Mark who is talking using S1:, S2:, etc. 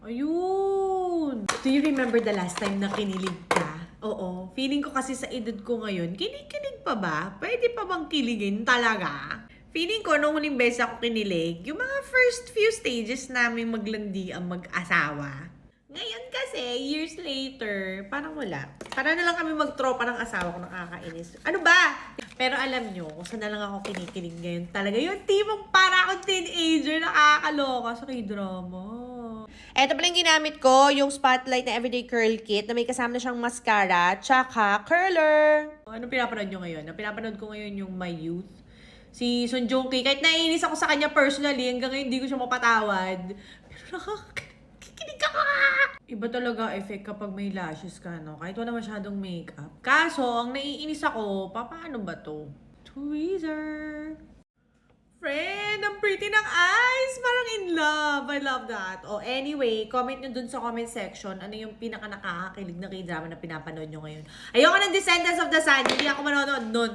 S1: Ayun! Do you remember the last time na kinilig ka? Oo. Feeling ko kasi sa edad ko ngayon, kilig-kilig pa ba? Pwede pa bang kiligin talaga? Feeling ko, nung huling beses ako kinilig, yung mga first few stages namin maglandi ang mag-asawa. Ngayon kasi, years later, parang wala. Para na lang kami magtropa ng asawa ko, nakakainis. Ano ba? Pero alam nyo, kung saan na lang ako kinikilig ngayon, talaga yung tipong para akong teenager, nakakaloka sa k-drama. Eto pala yung ginamit ko, yung Spotlight na Everyday Curl Kit na may kasama na siyang mascara, tsaka curler. Anong pinapanood nyo ngayon? Ang pinapanood ko ngayon yung My Youth. Si Son Joong Ki, kahit naiinis ako sa kanya personally, hanggang ngayon hindi ko siya mapatawad. Pero nakakakikinig ka! Iba talaga effect kapag may lashes ka, no? Kahit wala masyadong makeup. Kaso, ang naiinis ako, paano ba to? Tweezer! Friend, ang pretty ng eyes! Parang in love. I love that. Oh, anyway, comment nyo dun sa comment section ano yung pinaka nakakakilig na k-drama na pinapanood nyo ngayon. Ayoko ng Descendants of the Sun. Hindi ako manonood nun.